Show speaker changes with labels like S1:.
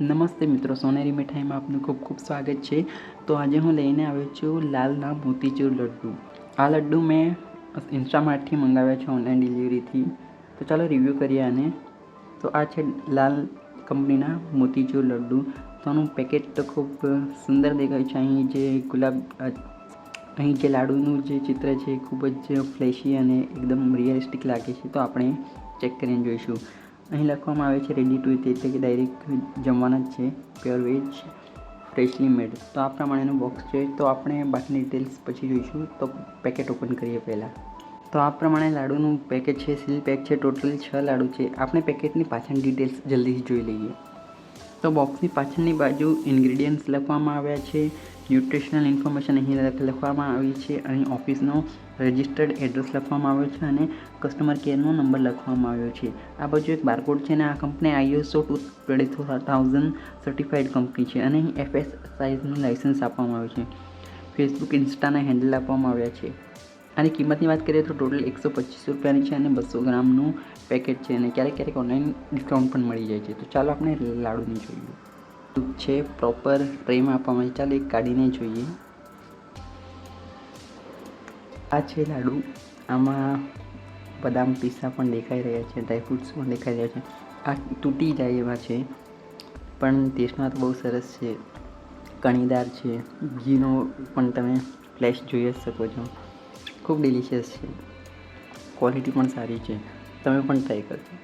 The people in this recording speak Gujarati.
S1: નમસ્તે મિત્રો, સોનેરી મીઠાઈમાં આપનું ખૂબ ખૂબ સ્વાગત છે। તો આજે હું લઈને આવ્યો છું લાલના મોતીચૂર લડ્ડુ। આ લડ્ડુ મેં ઇન્સ્ટામાર્ટથી મંગાવ્યા છે, ઓનલાઈન ડિલિવરીથી। તો ચાલો રિવ્યૂ કરીએ આને। તો આ છે લાલ કંપનીના મોતીચૂર લડ્ડુ। તો આનું પેકેટ તો ખૂબ સુંદર દેખાય છે। અહીં જે લાડુનું જે ચિત્ર છે એ ખૂબ જ ફ્લેશી અને એકદમ રિયલિસ્ટિક લાગે છે। તો આપણે ચેક કરીને જોઈશું। અહીં લખવામાં આવે છે રેડી ટુ ઇટ, એટલે કે ડાયરેક્ટ જમવાના જ છે, પ્યોર વેજ, ફ્રેશલી મેડ। તો આ પ્રમાણેનું બોક્સ છે। તો આપણે બાકીની ડિટેલ્સ પછી જોઈશું। તો પેકેટ ઓપન કરીએ પહેલાં। તો આ પ્રમાણે લાડુનું પેકેટ છે, સીલ પેક છે। ટોટલ 6 લાડુ છે। આપણે પેકેટની પાછળની ડિટેલ્સ જલ્દીથી જોઈ લઈએ। તો બોક્સની પાછળની બાજુ ઇન્ગ્રીડિયન્ટ્સ લખવામાં આવ્યા છે, ન્યુટ્રિશનલ ઇન્ફોર્મેશન અહીં લખવામાં આવી છે, અહીં ઓફિસનો રજિસ્ટર્ડ એડ્રેસ લખવામાં આવ્યો છે અને કસ્ટમર કેરનો નંબર લખવામાં આવ્યો છે। આ બાજુ એક બારકોડ છે અને આ કંપની ISO 22000 સર્ટિફાઈડ કંપની છે અને અહીં FSSAIનું લાઇસન્સ આપવામાં આવ્યું છે। ફેસબુક, ઇન્સ્ટાના હેન્ડલ આપવામાં આવ્યા છે। આની કિંમતની વાત કરીએ તો ટોટલ 125 રૂપિયાની છે અને 200 ગ્રામનું પેકેટ છે અને ક્યારેક ઓનલાઈન ડિસ્કાઉન્ટ પણ મળી જાય છે। તો ચાલો આપણે લાડુની જોઈએ। છે પ્રોપર ટ્રેમાં આપવામાં આવે છે। ચાલો એક કાઢીને જોઈએ। આ છે લાડુ। આમાં બદામ પિસ્તા પણ દેખાઈ રહ્યા છે, ડ્રાયફ્રૂટ્સ પણ દેખાઈ રહ્યા છે। આ તૂટી જાય એવા છે, પણ ટેસ્ટમાં તો બહુ સરસ છે, કણીદાર છે। ઘીનો પણ તમે ફ્લેશ જોઈ જ શકો છો, ખૂબ ડિલિશિયસ છે, ક્વોલિટી પણ સારી છે। તમે પણ ટ્રાય કરજો।